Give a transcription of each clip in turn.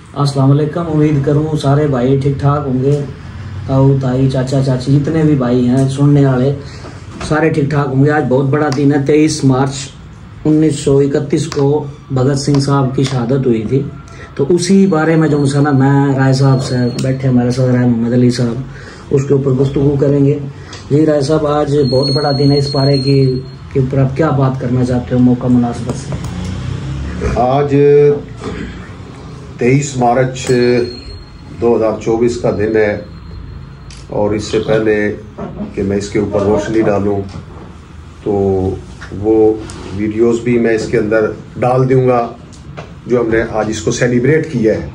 अस्सलाम वालेकुम। उम्मीद करूँ सारे भाई ठीक ठाक होंगे। ताऊ ताई चाचा चाची जितने भी भाई हैं सुनने वाले सारे ठीक ठाक होंगे। आज बहुत बड़ा दिन है। 23 मार्च 1931 को भगत सिंह साहब की शहादत हुई थी। तो उसी बारे में जो मसला मैं राय साहब से बैठे हमारे साथ राय मोहम्मद अली साहब उसके ऊपर गुफ्तगू करेंगे। जी राय साहब, आज बहुत बड़ा दिन है। इस बारे के ऊपर आप क्या बात करना चाहते हो मौका मुनासिबत से? आज 23 मार्च 2024 का दिन है और इससे पहले कि मैं इसके ऊपर रोशनी डालूं तो वो वीडियोस भी मैं इसके अंदर डाल दूंगा जो हमने आज इसको सेलिब्रेट किया है।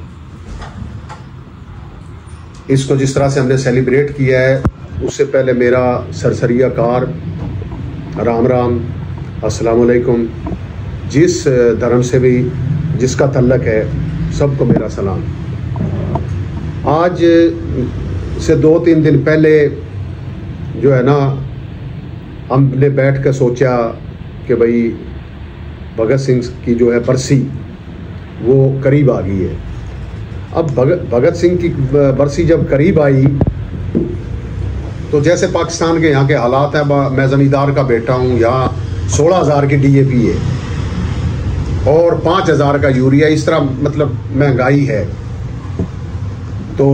इसको जिस तरह से हमने सेलिब्रेट किया है उससे पहले मेरा सरसरिया कार राम राम, अस्सलाम वालेकुम। जिस धर्म से भी जिसका तल्लक है सबको मेरा सलाम। आज से 2-3 दिन पहले जो है ना हमने बैठ कर सोचा कि भाई भगत सिंह की जो है बरसी वो करीब आ गई है। अब भगत सिंह की बरसी जब करीब आई तो जैसे पाकिस्तान के यहाँ के हालात हैं, मैं ज़मींदार का बेटा हूँ, यहाँ 16,000 की DAP है और 5,000 का यूरिया, इस तरह मतलब महंगाई है। तो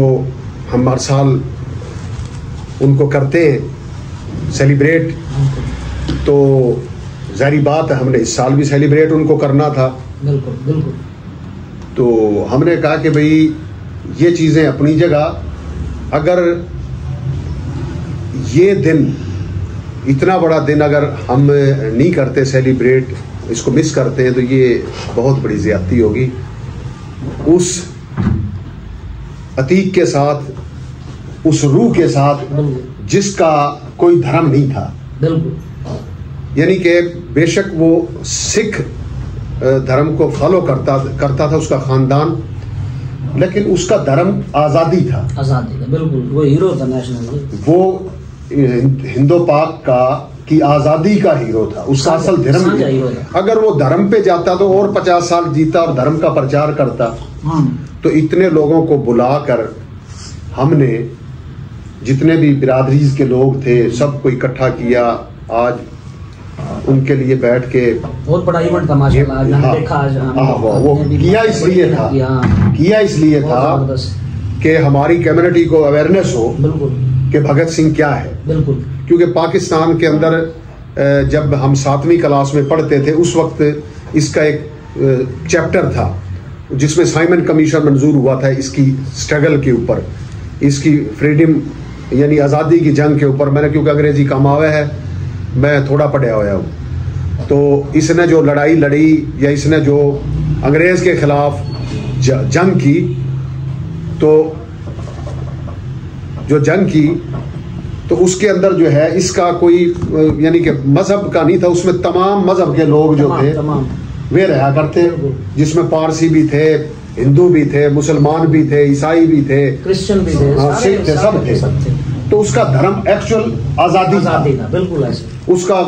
हम हर साल उनको करते हैं सेलिब्रेट, तो ज़ाहिर बात है हमने इस साल भी सेलिब्रेट उनको करना था। बिल्कुल बिल्कुल। तो हमने कहा कि भाई ये चीज़ें अपनी जगह, अगर ये दिन इतना बड़ा दिन अगर हम नहीं करते सेलिब्रेट, इसको मिस करते हैं तो ये बहुत बड़ी ज़्यादती होगी उस अतीक के साथ, उस रूह के साथ जिसका कोई धर्म नहीं था। बिल्कुल। यानी कि बेशक वो सिख धर्म को फॉलो करता था उसका खानदान, लेकिन उसका धर्म आज़ादी था। आज़ादी था, बिल्कुल। वो हीरो था नेशनल, वो हिंदो पाक की आज़ादी का हीरो था। उसका असल धर्म, अगर वो धर्म पे जाता तो और 50 साल जीता और धर्म का प्रचार करता। तो इतने लोगों को बुलाकर हमने जितने भी बिरादरीज के लोग थे सबको इकट्ठा किया। आज उनके लिए बैठ के बहुत बड़ा इवेंट था माशाल्लाह। देखा वो किया इसलिए था कि हमारी कम्युनिटी को अवेयरनेस हो कि भगत सिंह क्या है। बिल्कुल। क्योंकि पाकिस्तान के अंदर जब हम 7वीं क्लास में पढ़ते थे उस वक्त इसका एक चैप्टर था जिसमें साइमन कमीशन मंजूर हुआ था इसकी स्ट्रगल के ऊपर, इसकी फ्रीडम यानी आज़ादी की जंग के ऊपर। मैंने क्योंकि अंग्रेजी कमा हुआ है, मैं थोड़ा पढ़ा हुआ हूँ। तो इसने जो लड़ाई लड़ी या इसने जो अंग्रेज़ के ख़िलाफ़ जंग की, तो जो जंग की तो उसके अंदर जो है इसका कोई यानी कि मजहब का नहीं था, उसमें तमाम मजहब के लोग जो थे वे रहा करते, जिसमें पारसी भी थे, हिंदू भी थे, मुसलमान भी थे, ईसाई भी थे, क्रिश्चियन भी थे, सिख थे, सब थे। तो उसका धर्म एक्चुअल आज़ादी था। बिल्कुल ऐसे उसका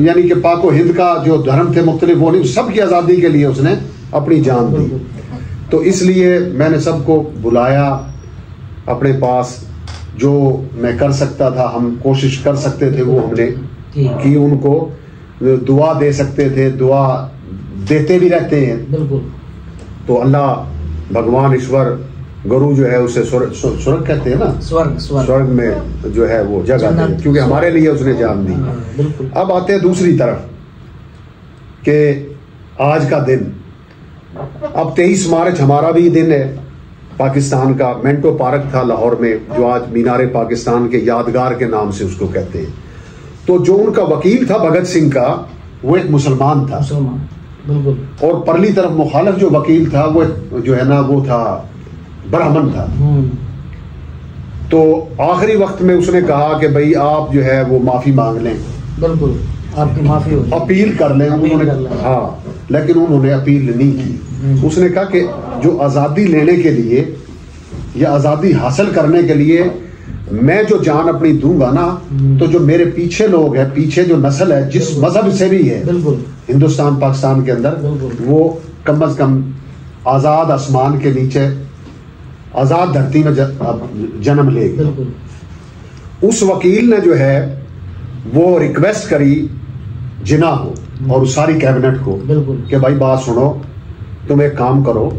यानी कि पाको हिंद का जो धर्म थे मुख्तलिफ, वो नहीं, सबकी आज़ादी के लिए उसने अपनी जान दी। तो इसलिए मैंने सबको बुलाया अपने पास, जो मैं कर सकता था, हम कोशिश कर सकते थे वो हमने की। उनको दुआ दे सकते थे, दुआ देते भी रहते हैं। बिल्कुल। तो अल्लाह भगवान ईश्वर गुरु जो है उसे स्वर्ग कहते हैं ना, स्वर्ग में जो है वो जगह दे, क्योंकि हमारे लिए उसने जान दी। अब आते हैं दूसरी तरफ कि आज का दिन, अब 23 मार्च हमारा भी दिन है। पाकिस्तान का मिंटो पार्क था लाहौर में, जो आज मीनारे पाकिस्तान के यादगार के नाम से उसको कहते हैं। तो जो उनका वकील था भगत सिंह का, वो एक मुसलमान था। बिल्कुल। और परली तरफ मुखालिफ जो वकील था वो जो है ना वो था ब्राह्मण था। तो आखिरी वक्त में उसने कहा कि भाई आप जो है वो माफी मांग लें। बिल्कुल, आपकी माफी हो, अपील कर लें। उन्होंने हाँ, लेकिन उन्होंने अपील नहीं की। उसने कहा कि जो आज़ादी लेने के लिए या आज़ादी हासिल करने के लिए मैं जो जान अपनी दूंगा ना, तो जो मेरे पीछे लोग हैं, पीछे जो नस्ल है, जिस मजहब से भी है हिंदुस्तान पाकिस्तान के अंदर, वो कम अज कम आज़ाद आसमान के नीचे आजाद धरती में जन्म लेगी। उस वकील ने जो है वो रिक्वेस्ट करी जिन्ना को और सारी कैबिनेट को कि भाई बात सुनो, तुम एक काम करो,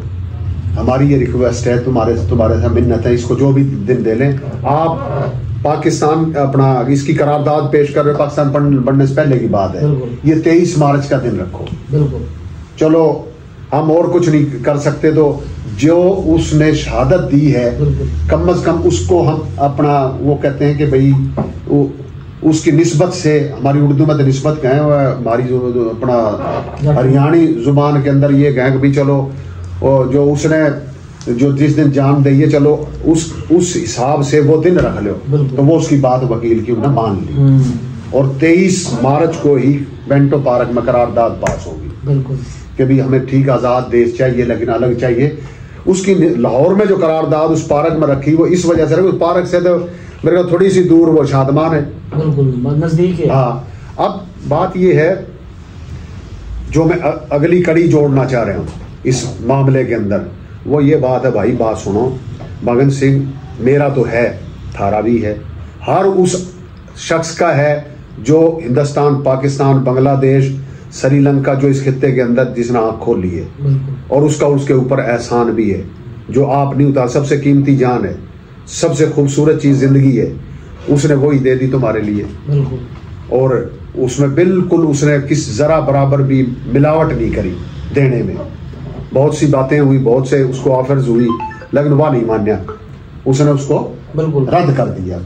हमारी ये रिक्वेस्ट है, तुम्हारे से मिन्नत है, इसको जो भी दिन दे लें, आप पाकिस्तान अपना इसकी करारदाद पेश कर रहे, पाकिस्तान बनने से पहले की बात है, ये 23 मार्च का दिन रखो। चलो हम और कुछ नहीं कर सकते, तो जो उसने शहादत दी है कम से कम उसको हम अपना वो कहते हैं कि भाई उसकी निस्बत से, हमारी उर्दू में तो निस्बत कहें, हमारी जो अपना हरियाणी जुबान के अंदर ये कहें कि भाई चलो जो उसने जो जिस दिन जान दी है, चलो उस हिसाब से वो दिन रख लो। तो वो उसकी बात वकील की उन्होंने मान ली और 23 मार्च को ही बेंटो पार्क में करारदाद पास होगी कि भाई हमें ठीक आज़ाद देश चाहिए लेकिन अलग चाहिए। उसकी लाहौर में जो करारदाद उस पार्क में रखी वो इस वजह से रखी, उस पार्क से तो मेरे को थोड़ी सी दूर वो शादमान है, बिल्कुल नजदीक है। हाँ, अब बात ये है जो मैं अगली कड़ी जोड़ना चाह रहा हूँ इस मामले के अंदर, वो ये बात है भाई, बात सुनो, भगत सिंह मेरा तो है, थारा भी है, हर उस शख्स का है जो हिंदुस्तान, पाकिस्तान, बांग्लादेश, श्रीलंका जो इस खित्ते के अंदर जिसने आँख खोली है, और उसका उसके ऊपर एहसान भी है जो आप नहीं उतार। सबसे कीमती जान है, सबसे खूबसूरत चीज जिंदगी है, उसने वही दे दी तुम्हारे लिए, और उसमें बिल्कुल उसने किस जरा बराबर भी मिलावट नहीं करी देने में। बहुत सी बातें हुई, बहुत से उसको ऑफर्स हुई, लेकिन वह नहीं मान्या, उसने उसको रद्द कर दिया।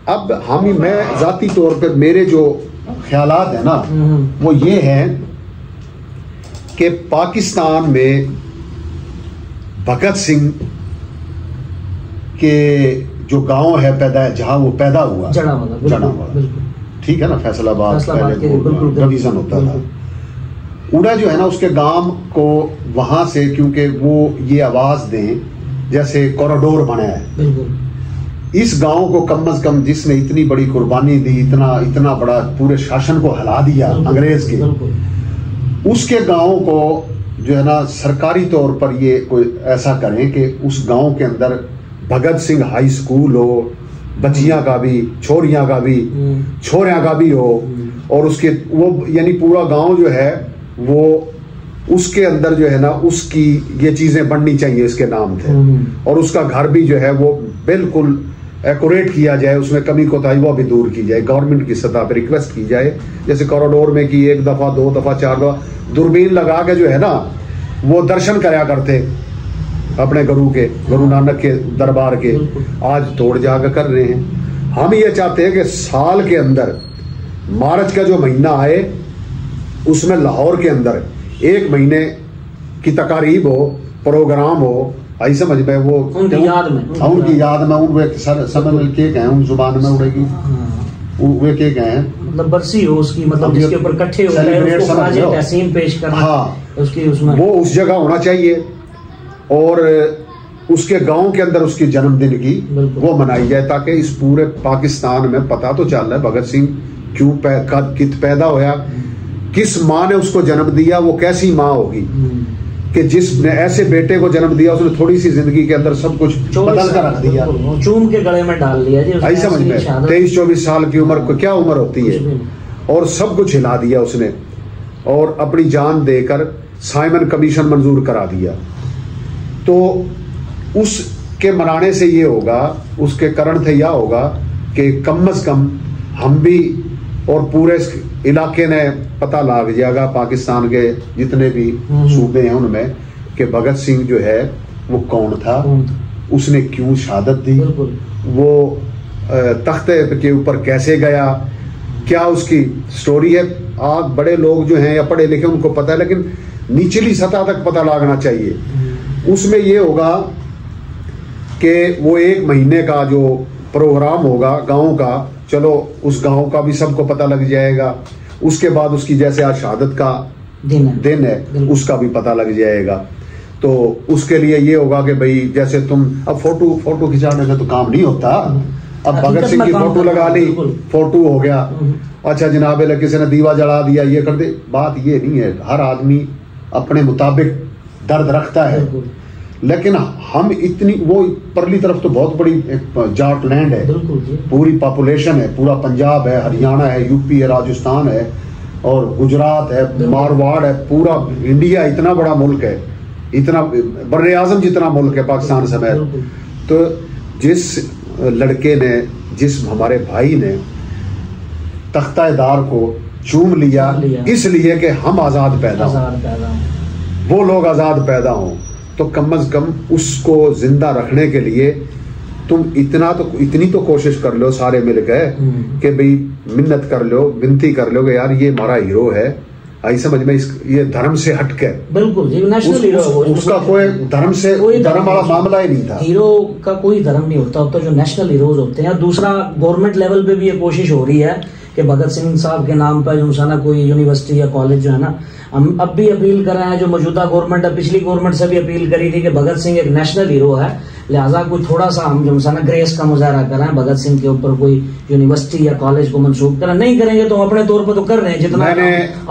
अब मैं जाती तौर पर मेरे जो ख्यालात है ना वो ये है कि पाकिस्तान में भगत सिंह के जो गांव है पैदा, जहां वो पैदा हुआ, जड़ावाला, ठीक है ना, फैसलाबाद पहले डिवीजन होता था, उड़ा जो है ना उसके गांव को वहां से, क्योंकि वो ये आवाज दें जैसे कॉरिडोर बनाया है, इस गांव को कम से कम जिसने इतनी बड़ी कुर्बानी दी, इतना बड़ा पूरे शासन को हिला दिया अंग्रेज के, उसके गांव को जो है ना सरकारी तौर पर ये कोई ऐसा करें कि उस गांव के अंदर भगत सिंह हाई स्कूल हो, बच्चियां का भी, छोरियां का भी, छोरियां का भी हो, और उसके वो यानी पूरा गांव जो है वो उसके अंदर जो है ना उसकी ये चीजें बननी चाहिए इसके नाम थे, और उसका घर भी जो है वो बिल्कुल एक्यूरेट किया जाए, उसमें कमी कोताही वो भी दूर की जाए, गवर्नमेंट की सतह पर रिक्वेस्ट की जाए, जैसे कॉरिडोर में कि 1 दफा 2 दफा 4 दफा दूरबीन लगा के जो है ना वो दर्शन कराया करते अपने गुरु नानक के दरबार के, आज तोड़ जाकर कर रहे हैं। हम ये चाहते हैं कि साल के अंदर मार्च का जो महीना आए उसमें लाहौर के अंदर 1 महीने की तकारीब हो, प्रोग्राम हो, आई समझ में वो उनकी याद में उन समय के गए उन जुबान में उड़ेगी वे के गए हैं, मतलब बरसी हो उसकी, मतलब जिसके ऊपर इकट्ठे हो गए तहसीन पेश करना, हाँ, उसकी उसमें वो उस जगह होना चाहिए, और उसके गांव के अंदर उसके जन्मदिन की वो मनाई जाए, ताकि इस पूरे पाकिस्तान में पता तो चल रहा है भगत सिंह क्यों पैदा होया, किस माँ ने उसको जन्म दिया, वो कैसी माँ होगी कि जिसने ऐसे बेटे को जन्म दिया उसने थोड़ी सी जिंदगी के अंदर सब कुछ बदल कर रख दिया, चूम के गले में डाल दिया जी, आई समझ में। 23-24 साल की उम्र को क्या उम्र होती है, और सब कुछ हिला दिया उसने, और अपनी जान देकर साइमन कमीशन मंजूर करा दिया। तो उसके मनाने से ये होगा, उसके कारण से यह होगा कि कम से कम हम भी और पूरे इलाके ने पता लग जाएगा, पाकिस्तान के जितने भी सूबे हैं उनमें, कि भगत सिंह जो है वो कौन था, उसने क्यों शहादत दी, वो तख्ते के ऊपर कैसे गया, क्या उसकी स्टोरी है। आप बड़े लोग जो हैं या पढ़े लिखे उनको पता है, लेकिन निचली सतह तक पता लगना चाहिए। उसमें ये होगा कि वो 1 महीने का जो प्रोग्राम होगा गांव का, चलो उस गांव का भी सबको पता लग जाएगा, उसके बाद उसकी जैसे आज शहादत का दिन है उसका भी पता लग जाएगा। तो उसके लिए ये होगा कि भाई जैसे तुम अब फोटो खिंचाने से तो काम नहीं होता, अब भगत सिंह की फोटो लगा ली, फोटो हो गया, अच्छा जनाब किसी ने दीवा जला दिया, ये कर दे, बात ये नहीं है। हर आदमी अपने मुताबिक दर्द रखता है, लेकिन हम इतनी, वो परली तरफ तो बहुत बड़ी जाट लैंड है, पूरी पॉपुलेशन है, पूरा पंजाब है, हरियाणा है, यूपी है, राजस्थान है और गुजरात है, मारवाड़ है, पूरा इंडिया इतना बड़ा मुल्क है, इतना बर्रे आजम जितना मुल्क है पाकिस्तान समेत। तो जिस लड़के ने, जिस हमारे भाई ने तख्ताएदार को चूम लिया इसलिए कि हम आजाद पैदा हों, वो लोग आजाद पैदा हों, तो कम अज कम उसको जिंदा रखने के लिए तुम इतनी तो कोशिश कर लो सारे मिलकर कि भाई मिन्नत कर लो, विनती कर लो कि यार ये हमारा हीरो है, आई समझ में, ये धर्म से हटके, बिल्कुल जी, नेशनल हीरो उसका कोई धर्म से धर्म वाला मामला ही नहीं था। हीरो का कोई धर्म नहीं होता, तो जो नेशनल हीरोज होते हैं। दूसरा, गवर्नमेंट लेवल पे भी ये कोशिश हो रही है कि भगत सिंह साहब के नाम पर जो ना कोई यूनिवर्सिटी या कॉलेज जो है ना, हम अब भी अपील कर रहे हैं, जो मौजूदा गवर्नमेंट है, पिछली गवर्नमेंट से भी अपील करी थी कि भगत सिंह एक नेशनल हीरो है, लिहाजा कोई थोड़ा सा हम जो है ना ग्रेस का मुजाहरा कर रहे हैं, भगत सिंह के ऊपर कोई यूनिवर्सिटी या कॉलेज को मंसूब करें। नहीं करेंगे तो अपने तौर पर तो कर रहे हैं, जितना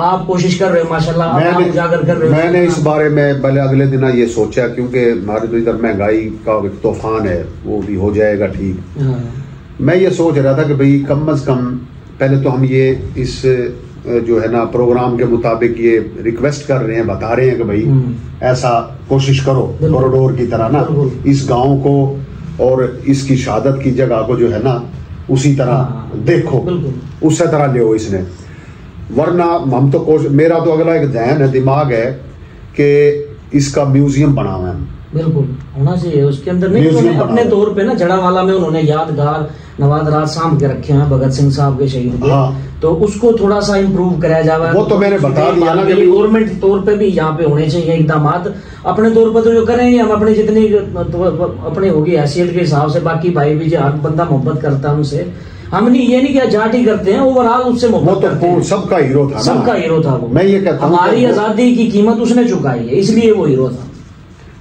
आप कोशिश कर रहे हो माशाल्लाह, आप उजागर कर रहे हो। मैंने इस बारे में पहले अगले दिन ये सोचा, क्योंकि हमारे तो इधर महंगाई का तूफान है, वो भी हो जाएगा ठीक। मैं ये सोच रहा था कि भाई कम अज कम पहले तो हम ये इस जो है ना प्रोग्राम के मुताबिक ये रिक्वेस्ट कर रहे हैं, बता रहे हैं कि भाई ऐसा कोशिश करो कॉरिडोर की तरह ना, इस गांव को और इसकी शहादत की जगह को जो है ना उसी तरह देखो, उसी तरह ले इसने, वरना हम तो मेरा तो अगला एक जहन है, दिमाग है कि इसका म्यूजियम बनाना है, बिल्कुल होना चाहिए उसके अंदर। नहीं, अपने तौर पे ना जड़ावाला में उन्होंने यादगार नवादरात सामभ के रखे हैं भगत सिंह साहब के शहीद के, तो उसको थोड़ा सा इम्प्रूव कराया जाए। वो तो मैंने बता दिया ना कि गवर्नमेंट तौर पे भी यहाँ पे होने चाहिए इकदामात। अपने तौर पर तो जो करेंगे हम, अपनी जितनी अपनी होगी हैसियत के हिसाब से, बाकी भाई भी जो हर बंदा मोहब्बत करता है उनसे, हम नहीं, ये नहीं कि जाट ही करते हैं, ओवरऑल उससे मोहब्बत करते हैं। सबका हीरो था, सबका हीरो था वो। मैं ये कहता हूँ हमारी आजादी की कीमत उसने चुकाई है, इसलिए वो हीरो था।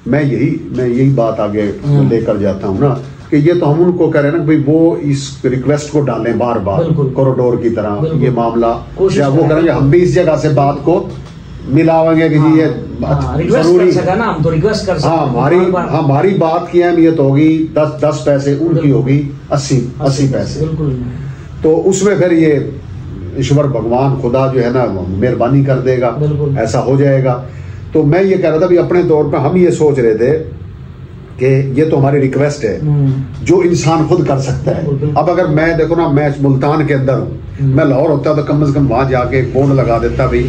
मैं यही बात आगे लेकर जाता हूँ ना, कि ये तो हम उनको कह रहे हैं ना भाई वो इस रिक्वेस्ट को डालें बार बार कॉरिडोर की तरह, ये मामला या वो करेंगे, हम भी इस जगह से बात को मिलावेंगे कि जी ये जरूरी है ना, हम तो रिक्वेस्ट कर सकते हैं। हमारी बात की अहमियत होगी 10 पैसे, उनकी होगी 80 पैसे, तो उसमें फिर ये ईश्वर भगवान खुदा जो है ना मेहरबानी कर देगा, ऐसा हो जाएगा। तो मैं ये कह रहा था भी अपने तौर पर हम ये सोच रहे थे कि ये तो हमारी रिक्वेस्ट है जो इंसान खुद कर सकता है। अब अगर मैं देखो ना, मैं मुल्तान के अंदर हूँ, मैं लाहौर होता तो कम से कम वहां जाके बोर्ड लगा देता भाई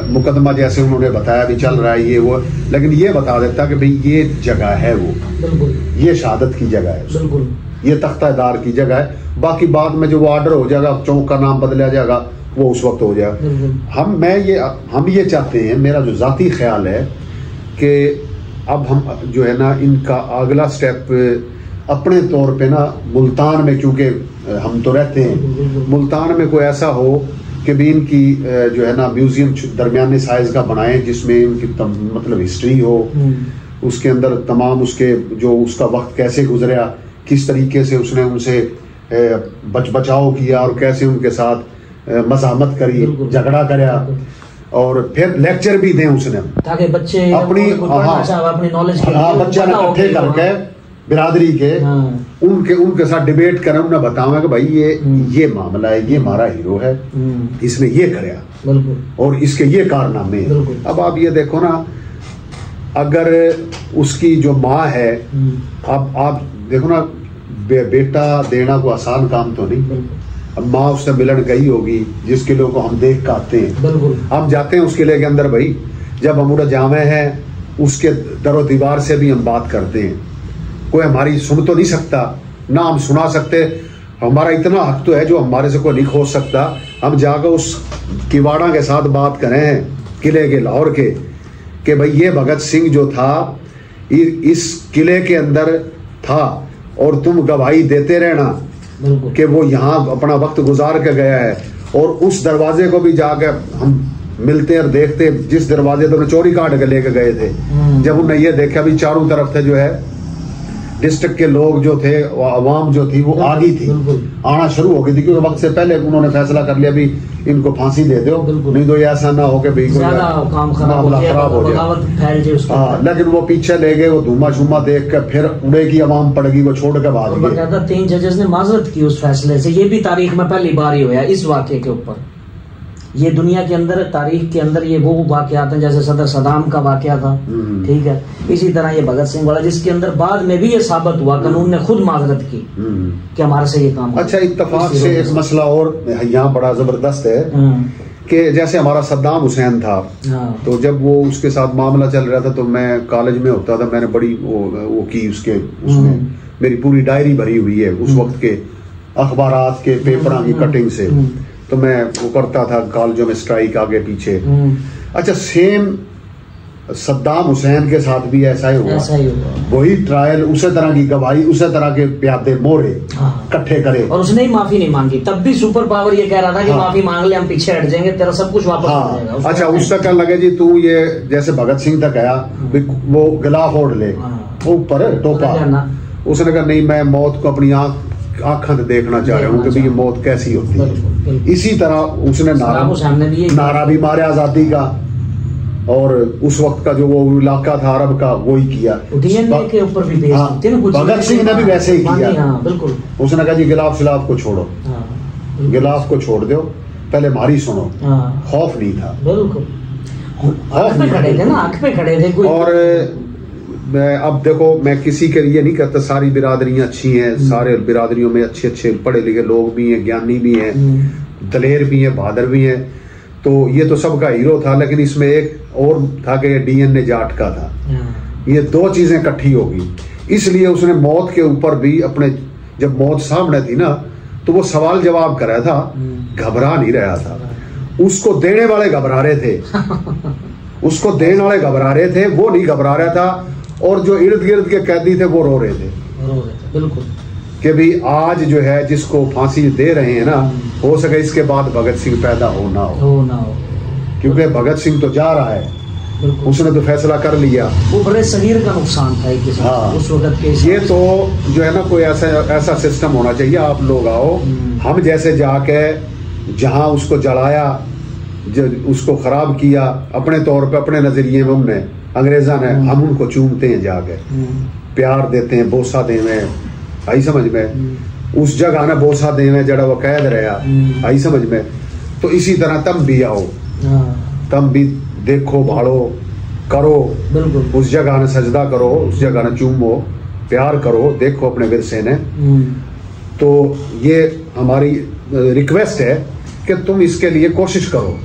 मुकदमा जैसे उन्होंने बताया भी चल रहा है ये वो, लेकिन ये बता देता कि भाई ये जगह है, वो ये शहादत की जगह है, ये तख्तादार की जगह है, बाकी बाद में जो वो ऑर्डर हो जाएगा, चौक का नाम बदला जाएगा, वो उस वक्त हो जाएगा। हम ये चाहते हैं, मेरा जो जाती ख्याल है कि अब हम जो है ना इनका अगला स्टेप अपने तौर पे ना मुल्तान में, क्योंकि हम तो रहते हैं मुल्तान में, कोई ऐसा हो कि भी इनकी जो है ना म्यूजियम दरमियाने साइज का बनाएं, जिसमें इनकी मतलब हिस्ट्री हो, उसके अंदर तमाम उसके जो उसका वक्त कैसे गुजरा, किस तरीके से उसने उनसे बचाव किया और कैसे उनके साथ मज़ामत करी, झगड़ा कराया, और फिर लेक्चर भी दें उसने, ताकि बच्चे अपनी नॉलेज बच्चा इकट्ठे करके बिरादरी के उनके साथ डिबेट करें, उन्हें बताओ कि भाई ये मामला है, ये हमारा हीरो है, इसने ये कराया और इसके ये कारनामे हैं। अब आप ये देखो ना, अगर उसकी जो माँ है, अब आप देखो ना, बेटा देना को आसान काम तो नहीं। अब माँ उससे मिलन गई होगी, जिस किले को हम देख कर आते हैं, हम जाते हैं उस किले के अंदर भाई, जब हम उड़ा जावे हैं उसके दरो दीवार से भी हम बात करते हैं, कोई हमारी सुन तो नहीं सकता, ना हम सुना सकते, हमारा इतना हक तो है जो हमारे से कोई नहीं खोज सकता। हम जाकर उस किवाड़ा के साथ बात करें किले के, लाहौर के, कि भाई ये भगत सिंह जो था इस किले के अंदर था और तुम गवाही देते रहना कि वो यहाँ अपना वक्त गुजार के गया है। और उस दरवाजे को भी जाकर हम मिलते और देखते, जिस दरवाजे तो चोरी काट के लेके गए थे, जब उन्हें ये देखा भी चारों तरफ थे जो है डिस्ट्रिक्ट के लोग जो थे, अवाम जो थी वो आ गई थी, आना शुरू हो गई थी, क्योंकि वक्त से पहले उन्होंने फैसला कर लिया भी इनको फांसी दे दो, नहीं तो ऐसा ना हो कि भाई मामला खराब हो जाए। हाँ, लेकिन वो पीछे ले गए, वो धुआं शुमा देख कर फिर उड़ेगी अवाम पड़ेगी, वो छोड़ के भाग गए। 3 जजेस ने माजरत की उस फैसले से। ये भी तारीख में पहली बार ही हुआ इस वाक़े के ऊपर। ये दुनिया के अंदर, तारीख के अंदर ये वो वाक़यात हैं, जैसे सदर सदाम का वाक़या था, ठीक है, इसी तरह ये भगत सिंह वाला, जिसके अंदर बाद में भी ये साबित हुआ, कानून ने खुद माजरत की कि हमारे से ये काम। अच्छा, इत्तफाक से एक मसला और यहाँ बड़ा जबरदस्त है कि जैसे हमारा सद्दाम हुसैन था, तो जब वो उसके साथ मामला चल रहा था तो मैं कॉलेज में होता था, मैंने बड़ी वो की उसमें मेरी पूरी डायरी भरी हुई है उस वक्त के अखबारात के पेपर की कटिंग से, तो मैं वो करता था कॉलेजों में स्ट्राइक आगे पीछे। अच्छा, सेम सद्दाम हुसैन के साथ भी ऐसा ही हुआ, वही ट्रायल, उसी तरह की गवाही, उसी तरह के प्यादे मोरे इकट्ठे करे, और उसने ही माफी नहीं मांगी। तब भी सुपर पावर ये कह रहा था कि माफी मांग ले, हम पीछे हट जाएंगे, तेरा सब कुछ वापस हो जाएगा। अच्छा, उसका क्या लगे जी, तू ये जैसे भगत सिंह तक आया, वो गिलाफ ओढ़ ले, वो ऊपर टोपा, उसने कहा नहीं, मैं मौत को अपनी आंखों से देखना चाह रहा हूँ कि ये मौत कैसी होती है। इसी तरह उसने नारा भी मारे आजादी का, और उस वक्त का जो वो इलाका था अरब का, वो ही किया। के ऊपर भी भगत सिंह ने भी वैसे ही किया। उसने कहा जी गिलाफ शिलाफ को छोड़ो, गिलाफ को छोड़ दो, पहले हमारी सुनो। खौफ नहीं था, आंख पे खड़े थे। और अब देखो, मैं किसी के लिए नहीं कहता, सारी बिरादरियां अच्छी हैं, सारे बिरादरियों में अच्छे अच्छे पढ़े लिखे लोग भी हैं, ज्ञानी भी हैं, दलेर भी हैं, बहादुर भी हैं, तो ये तो सबका हीरो था। लेकिन इसमें एक और था कि डीएनए जाट का था, ये दो चीजें इकट्ठी होगी, इसलिए उसने मौत के ऊपर भी अपने, जब मौत सामने थी ना, तो वो सवाल जवाब कर रहा था, घबरा नहीं रहा था। उसको देने वाले घबरा रहे थे, उसको देने वाले घबरा रहे थे, वो नहीं घबरा रहा था। और जो इर्द गिर्द के कैदी थे वो रो रहे थे, बिल्कुल, कि भी आज जो है जिसको फांसी दे रहे हैं ना, हो सके इसके बाद भगत सिंह पैदा हो ना हो, क्योंकि भगत सिंह तो जा रहा है, उसने तो फैसला कर लिया। वो बड़े शरीर का नुकसान था एक उस वक्त के। ये तो जो है ना, कोई ऐसा सिस्टम होना चाहिए, आप लोग आओ, हम जैसे जाके जहां उसको जलाया, उसको खराब किया अपने तौर पे, अपने नजरिए में हमने, अंग्रेजा ने, हम उनको चूमते हैं, जाके प्यार देते हैं, बोसा देवे, आई समझ में, उस जगह ना बोसा देवे जड़ा वो कैद रहा, आई समझ में। तो इसी तरह तुम भी आओ, तुम भी देखो, भाड़ो, करो, उस जगह ने सजदा करो, उस जगह ने चूमो, प्यार करो, देखो अपने विरसे ने। तो ये हमारी रिक्वेस्ट है कि तुम इसके लिए कोशिश करो।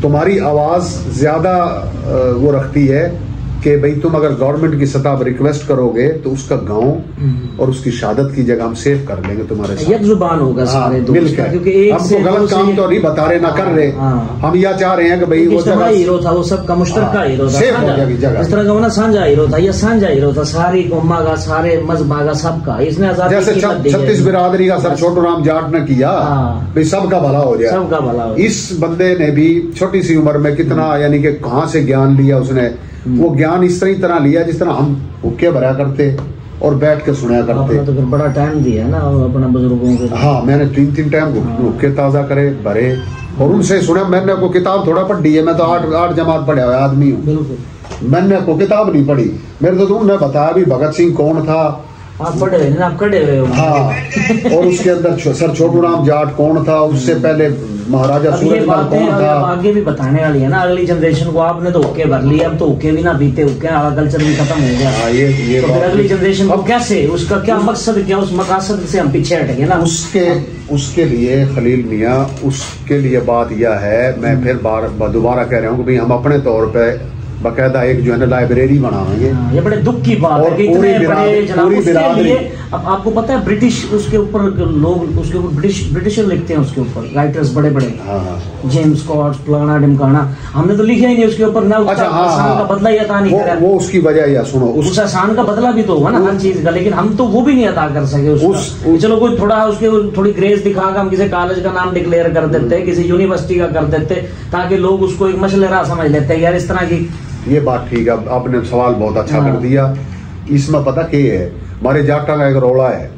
तुम्हारी आवाज ज्यादा वो रखती है कि भाई तुम अगर गवर्नमेंट की सतह पर रिक्वेस्ट करोगे तो उसका गांव और उसकी शहादत की जगह हम सेव कर लेंगे तुम्हारे साथ। एक जुबान होगा सारे मिलकर, क्योंकि हमको गलत काम तो नहीं बता रहे, ना कर रहे, हम यह चाह रहे हैं कि भाई वो जगह हीरो था, वो सबका मुश्तरका हीरो था, सेव हो जाएगी जगह। इस तरह का साझा हीरो था, यह साझा हीरो था, सारी कौमा का, सारे मजहब का, सबका। इसने आजादी, जैसे 36 बिरादरी का सर छोटू राम जाट ने किया, भाई सबका भला हो जाए, सबका भला। इस बंदे ने भी छोटी सी उम्र में कितना, यानी कि कहाँ से ज्ञान लिया उसने, वो ज्ञान इस तरह लिया जिस तरह हम हुक्के भरा करते और बैठ के सुना करते। तो फिर बड़ा टाइम दिया ना अपना बुजुर्गों को। हाँ, मैंने 3 टाइम हुक्के ताजा करे, भरे, और उनसे सुना। मैंने को किताब थोड़ा पढ़ी है, मैं तो 8 जमात पढ़ा हुआ आदमी हूँ, मैंने को किताब नहीं पढ़ी। मेरे तो तुमने बताया भी भगत सिंह कौन था, आप पढ़े हुए ना, आप कड़े हुए हो। हाँ, और उसके अंदर सर छोटू राम जाट कौन था, उससे पहले महाराजा सूरजमल कौन था। आगे भी बताने वाली है ना अगली जनरेशन को। आपने तो हुक्के भर लिए, अब तो हुक्के भी ना पीते, हुक्के वाला कल्चर भी खत्म हो गया। ये तो फिर अगली जनरेशन को कैसे, उसका क्या मकसद, क्या उस मकसद से हम पीछे हट गए ना। उसके लिए खलील मियाँ, उसके लिए बात यह है, मैं फिर दोबारा कह रहा हूँ कि भाई हम अपने तौर पे बाकायदा एक जो है ना लाइब्रेरी बनाएंगे। ये बड़े दुख की बात है कि इतने बड़े जनाब उसके लिए, अब आपको पता है ब्रिटिश उसके ऊपर लोग, उसके ऊपर ब्रिटिशर लिखते हैं, उसके ऊपर राइटर्स बड़े बड़े, जेम्स स्कॉट, फलाना ढिमकाना, हमने तो लिखा ही नहीं उसके ऊपर ना। एहसान का बदला ही अता नहीं करा, वो उसकी वजह यह सुनो, उस एहसान का बदला भी तो होगा ना हर चीज का, लेकिन हम तो वो भी नहीं अदा कर सके उसका। चलो कोई थोड़ा उसके थोड़ी ग्रेस दिखा कर हम किसी कॉलेज का नाम डिक्लेयर कर देते, किसी यूनिवर्सिटी का कर देते, ताकि लोग उसको एक मसलेरा समझ लेते हैं, यार इस तरह की। ये बात ठीक है, आपने सवाल बहुत अच्छा कर दिया। इसमें पता क्या है, हमारे जाटा का एक रौला है,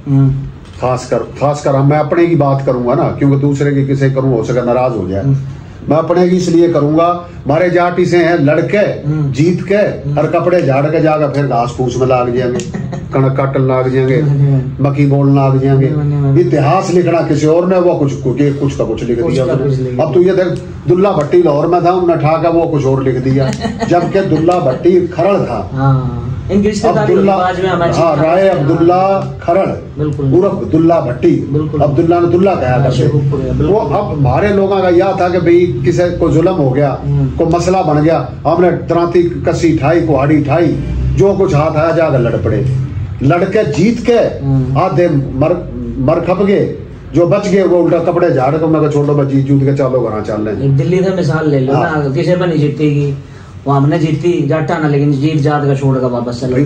खासकर मैं अपने की बात करूंगा ना, क्योंकि दूसरे की किसी करूं हो सके नाराज हो जाए, मैं अपने की इसलिए करूंगा। हमारे जाटी से हैं लड़के जीत के और कपड़े झाड़ के जाकर फिर घास फूस में लाग जाएंगे, कणक काटन लाग जाएंगे, मक्खी बोलने लाग जाएंगे। इतिहास लिखना किसी और ने, वो कुछ का कुछ लिख दिया। अब तो ये देख, दुल्ला भट्टी लाहौर में था, उन्होंने ठाका वो कुछ और लिख दिया, जबकि दुल्ला भट्टी खरड़ था। राय अब्दुल्ला खरड़ उर्फ दुल्ला भट्टी, अब्दुल्ला ने दुल्ला कहा करते। वो अब हमारे लोगों का यह था कि भाई किसी को जुल्म हो गया, को मसला बन गया, हमने तराती कसी ठाई, कुहाड़ी ठाई, जो कुछ हाथ आया जाकर लड़ पड़े, लड़के जीत के आधे मर खप गए, जो बच गए वो उल्टा कपड़े झाड़ के उन्होंने छोड़ो बस जीत जूत के चलो घर चल रहे। दिल्ली से मिसाल ले लो ना, किसी पर नहीं जीतेगी, वो हमने जीती जाटा ना, लेकिन जीत जात का छोड़ का वापस चले। भाई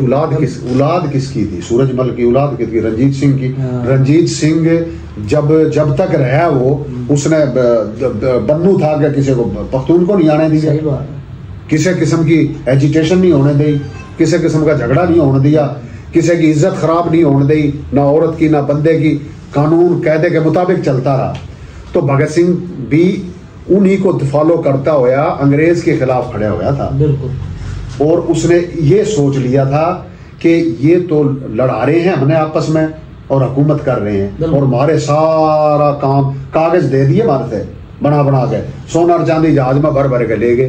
औलाद किसकी थी? सूरजमल की औलाद किसकी? रंजीत सिंह की। रंजीत सिंह जब तक रहा वो, उसने बन्नू था कि किसी को पख्तून को नहीं आने दिया, किसी किस्म की एजिटेशन नहीं होने दी, किसी किस्म का झगड़ा नहीं होने दिया, किसी की इज्जत खराब नहीं होने दी, ना औरत की ना बंदे की, कानून कायदे के मुताबिक चलता रहा। तो भगत सिंह भी उन्हीं को फॉलो करता हुआ अंग्रेज के खिलाफ खड़ा हुआ था। बिल्कुल। और उसने ये सोच लिया था कि ये तो लड़ा रहे हैं हमने आपस में और हुकूमत कर रहे हैं, और हमारे सारा काम कागज दे दिए हमारे से बना के, सोना चांदी जहाज में भर के ले गए।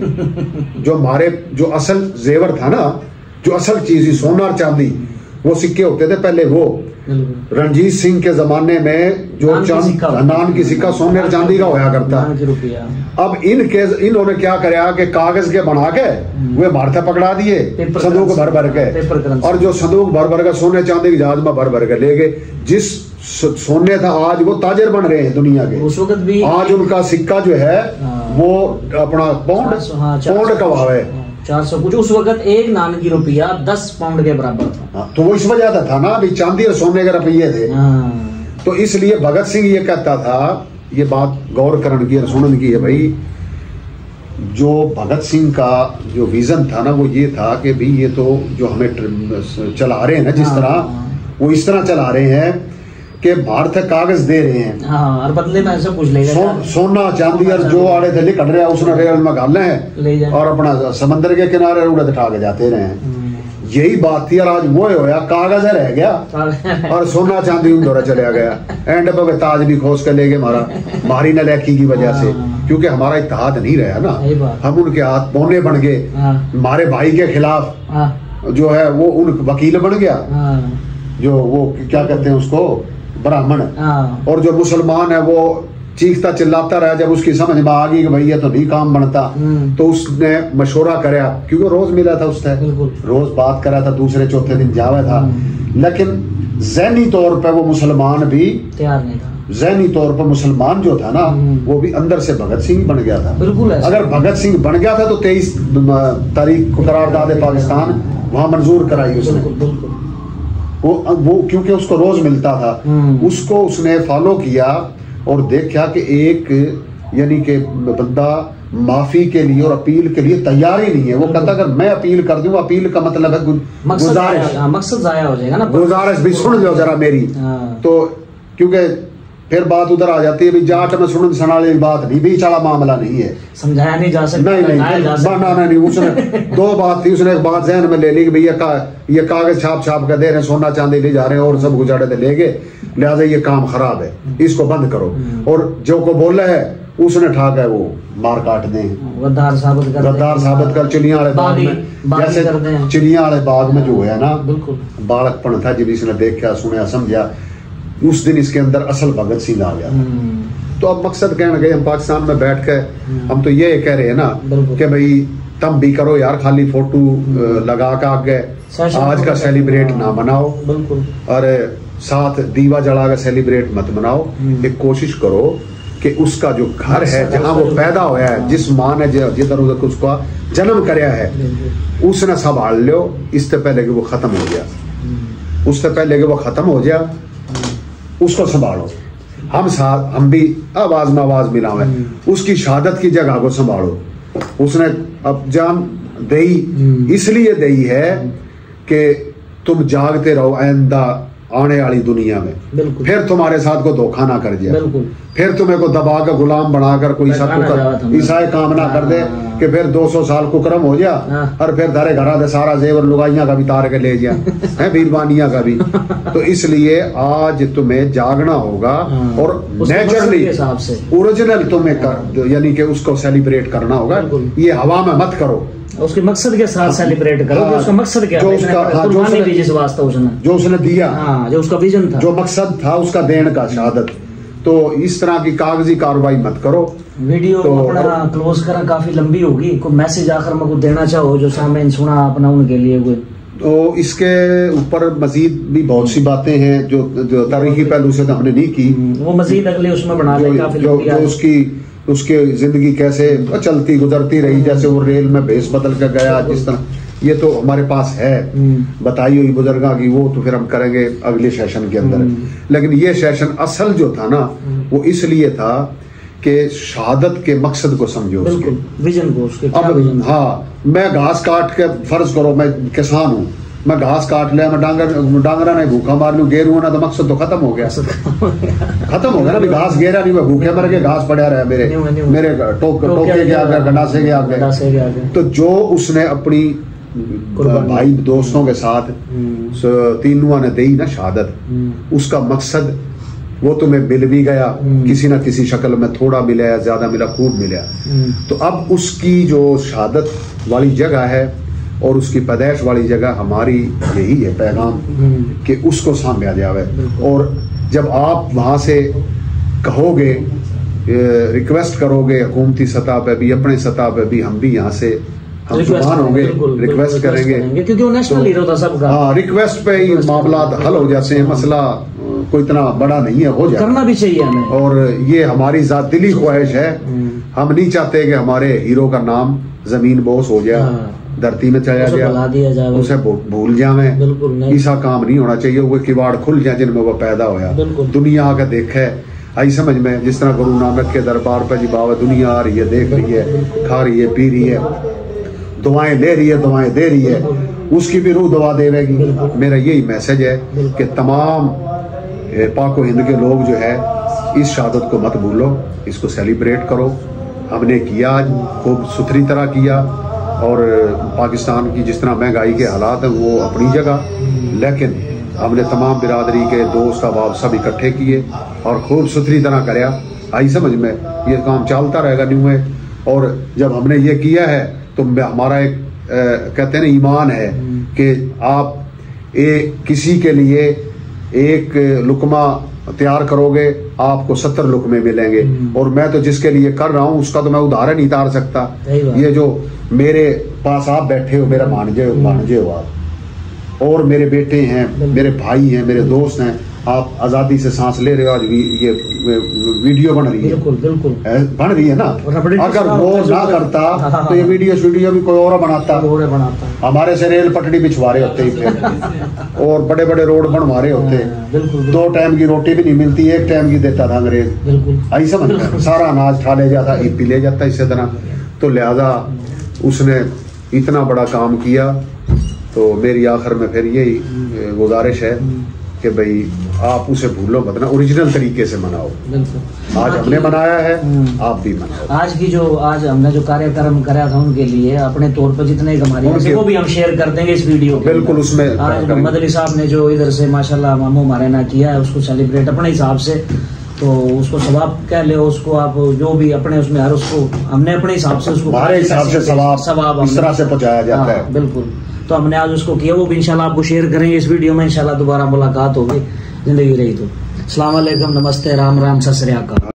जो असल जेवर था ना, जो असल चीज सोना चांदी, वो सिक्के होते थे पहले, वो रणजीत सिंह के जमाने में जो नान की सिक्का सोने और चांदी का होया करता। अब इन्होंने क्या कराया कि कागज के बना के वे भारत पकड़ा दिए, संदूक भर के, और जो संदूक भर के सोने चांदी के जहाज में भर के ले गए। जिस सोने था आज वो ताजर बन रहे हैं दुनिया के। उस वक्त भी आज उनका सिक्का जो है वो अपना पौंड का भाव है 400 कुछ। उस वक्त एक नान की रुपया 10 पाउंड के बराबर था। तो वो इस वजह था ना, अभी चांदी और सोने के रुपये थे। तो इसलिए भगत सिंह ये कहता था, ये बात गौर करण की सुनन की है भाई, जो भगत सिंह का जो विजन था ना, वो ये था कि भाई ये तो जो हमें चला रहे हैं ना, जिस तरह वो इस तरह चला रहे हैं कि भारत कागज दे रहे हैं, और बदले में ऐसा कुछ लेगा, सोना चांदी और जो आड़े थे लिखड़ रहे हैं उसने रेल में गाल है और अपना समंदर के किनारे उड़े उठा के जाते रहे। यही बात थी। और आज वो होया, कागज रह गया और सोना चांदी उधर चला गया। एंड पे ताज भी खोज कर ले गए हमारी नलायकी की वजह से, क्योंकि हमारा इत्तेहाद नहीं रहा ना, हम उनके हाथ पौने बन गए। हमारे भाई के खिलाफ जो है वो उन वकील बन गया, जो वो क्या कहते हैं उसको, ब्राह्मण। और जो मुसलमान है वो चीखता चिल्लाता रहा। जब उसकी समझ में आ गई कि भैया तो नहीं काम बनता, तो उसने मशवरा कराया, क्योंकि रोज मिला था उससे, रोज बात करा था, दूसरे चौथे दिन जावा था। लेकिन ज़हनी तौर पर वो मुसलमान भी तैयार नहीं था। ज़हनी तौर पर मुसलमान जो था ना, वो भी अंदर से भगत सिंह बन गया था। अगर भगत सिंह बन गया था तो 23 तारीख को करारदाद पाकिस्तान वहां मंजूर कराई उसने। वो क्योंकि उसको रोज मिलता था, उसको उसने फॉलो किया और देखा कि एक यानी कि बंदा माफी के लिए और अपील के लिए तैयार ही नहीं है। वो कहता अगर मैं अपील कर दूं, अपील का मतलब है गुजारिश, मकसद जाया हो जाएगा ना, गुजारिश भी सुन लो जरा मेरी। तो क्योंकि फिर बात उधर आ जाती है भी जाट में सुन सनाले बात नहीं, बीच वाला मामला नहीं है, समझाया नहीं जा सकता। नहीं, उसने दो बात थी, उसने एक बात जहन में ले ली कि भैया ये कागज छाप के दे रहे हैं, सोना चांदी ले जा रहे हैं और सब गुजारे ले गए, लिहाजा ये काम खराब है, इसको बंद करो। और जो को बोला है उसने ठाक है वो मार काट दे, गद्दार साबित कर चिड़िया वाले बाग में, जैसे चिड़िया वाले बाग में जो है ना, बालकपन था जब इसने देखा सुना समझा, उस दिन इसके अंदर असल भगत सिंह आ गया। तो अब मकसद कहने गए हम पाकिस्तान में बैठ के हम तो ये कह रहे हैं ना कि भाई तुम भी करो यार, खाली फोटो लगा के आगे आज का सेलिब्रेट ना बनाओ, और साथ दीवा जला के सेलिब्रेट मत बनाओ। एक कोशिश करो कि उसका जो घर है जहाँ वो पैदा होया है, जिस माँ ने जिधर उधर उसका जन्म कराया है, उसने संभाल लो इससे पहले कि वो खत्म हो गया, उससे पहले कि वो खत्म हो जाए उसको संभालो। हम भी आवाज में आवाज मिलावे, उसकी शहादत की जगह को संभालो। उसने अब जान दई इसलिए दई है कि तुम जागते रहो आइंदा आने वाली दुनिया में, बिल्कुल। फिर तुम्हारे साथ को धोखा ना कर जाए, बिल्कुल। फिर तुम्हें को दबा कर गुलाम बनाकर कोई ईसाई काम ना कर दे कि फिर 200 साल कुकरम हो जा और फिर धारे घरा दे सारा जेवर लुगाइया का भी तार के ले जा है, बीरबानिया का भी। तो इसलिए आज तुम्हें जागना होगा और नेचुरली ओरिजिनल तुम्हें यानी कि उसको सेलिब्रेट करना होगा। ये हवा में मत करो, उसके मकसद के साथ सेलिब्रेट करो। उसका मकसद क्या है, जो उसने दिया, जो उसका विजन था, जो मकसद था उसका देने का, शहादत। तो इस तरह की कागजी कार्रवाई मत करो। वीडियो तो अपना क्लोज करा, काफी लंबी होगी, कोई मैसेज आखिर में कुछ देना चाहो जो सामने सुना अपना उनके लिए कोई? तो इसके ऊपर मजीद भी बहुत सी बातें हैं जो तारीखी पहलू से तो हमने नहीं की, वो मजीद अगले उसमें बना ले। काफी जो उसकी जिंदगी कैसे चलती गुजरती रही, जैसे वो रेल में भेस बदल कर गया, जिस तरह, ये तो हमारे पास है बताई हुई बुजुर्गा की, वो तो फिर हम करेंगे अगले सेशन के अंदर। लेकिन ये सेशन असल जो था ना, वो इसलिए था कि शहादत के मकसद को समझो, उसके विजन को, उसके क्या विजन। हाँ, मैं घास काट के, फर्ज करो मैं किसान हूँ, मैं घास काट लिया, मैं डांगरा नहीं भूखा मार लूं, गेरू ना, तो मकसद तो खत्म हो गया, खत्म हो गया ना। घास गेरा नहीं, मैं भूखे मर के घास पड़ा रहा मेरे टोके के आगे, गंडासे के आगे। तो जो उसने अपनी भाई दोस्तों के साथ तीनों ने दी ना शहादत, उसका मकसद वो तुम्हें मिल भी गया, किसी न किसी शक्ल में, थोड़ा मिला या ज्यादा मिला, खूब मिला। तो अब उसकी जो शहादत वाली जगह है और उसकी पैदाइश वाली जगह हमारी यही है पैगाम कि उसको सामने जावे। और जब आप वहां से कहोगे, रिक्वेस्ट करोगे हुकूमती सतह पे भी, अपने सतह पे भी, हम भी यहाँ से हम जुबान होंगे, रिक्वेस्ट करेंगे, क्योंकि वो नेशनल हीरो था सबका। हाँ, रिक्वेस्ट पे ही मामला हल हो जाते हैं, मसला कोई इतना बड़ा नहीं है, हो जाए, करना भी चाहिए हमें। और ये हमारी जात दिली ख्वाहिश है, हम नहीं चाहते कि हमारे हीरो का नाम जमीन बोस हो जाए, धरती में चला जाए, उसे भूल जावे। ऐसा काम नहीं होना चाहिए। वो किवाड़ खुल जाए जिनमें वो पैदा होया, दुनिया आके देखे आई समझ में, जिस तरह गुरु नानक के दरबार पर जी बाबा दुनिया आ रही है, देख रही है, खा रही है, पी रही है, दुआएं ले रही है, दुआएं दे रही है, उसकी भी रूह दुआ देवेगी। मेरा यही मैसेज है कि तमाम पाको हिंद के लोग जो है इस शहादत को मत भूलो, इसको सेलिब्रेट करो। हमने किया, खूब सुथरी तरह किया, और पाकिस्तान की जिस तरह महंगाई के हालात हैं वो अपनी जगह, लेकिन हमने तमाम बिरादरी के दोस्त अहबाब सब इकट्ठे किए और खूब सुथरी तरह कराया। आई समझ में, ये काम चलता रहेगा न्यू में। और जब हमने ये किया है तो हमारा एक कहते हैं ना ईमान है कि आप किसी के लिए एक लुकमा तैयार करोगे, आपको 70 लुकमे मिलेंगे। और मैं तो जिसके लिए कर रहा हूँ उसका तो मैं उदाहरण नहीं तार सकता। ये जो मेरे पास आप बैठे हो, मेरा भांजे हो आप, और मेरे बेटे हैं, मेरे भाई हैं, मेरे दोस्त हैं, आप आजादी से सांस ले रहे हो। आज भी ये वीडियो बन रही है, बिल्कुल बन रही है ना। अगर वो ना करता तो ये वीडियो भी कोई और बनाता। हमारे से रेल पटड़ी बिछवा रहे होते ही फिर, और बड़े बड़े रोड बनवा रहे होते। 2 टाइम की रोटी भी नहीं मिलती, 1 टाइम की देता था अंग्रेज। आई समझ, सारा अनाज खा ले जाता, ईपी ले जाता इसी तरह। तो लिहाजा उसने इतना बड़ा काम किया। तो मेरी आखिर में फिर यही गुजारिश है कि भाई आप उसे भूलो मत ना, ओरिजिनल तरीके से मनाओ। आज हमने मनाया है, आप भी मनाओ। आज हमने जो कार्यक्रम कराया था उनके लिए अपने तौर पर जितने हमारे वो भी हम शेयर कर देंगे इस वीडियो को। बिल्कुल, उसमें आज मोहम्मद अली साहब ने जो इधर से माशाल्लाह मामू हमारे ना किया है, उसको सेलिब्रेट अपने हिसाब से, तो उसको सवाब कह ले, उसको आप जो भी अपने उसमें हर उसको हमने अपने हिसाब से उसको हमारे हिसाब से सवाब इस तरह से पहुंचाया जाता है। बिल्कुल, तो हमने आज उसको किया, वो भी इंशाल्लाह आपको शेयर करेंगे इस वीडियो में। इंशाल्लाह दोबारा मुलाकात होगी, जिंदगी रही तो। अस्सलाम वालेकुम, नमस्ते, राम राम, सत श्री अकाल।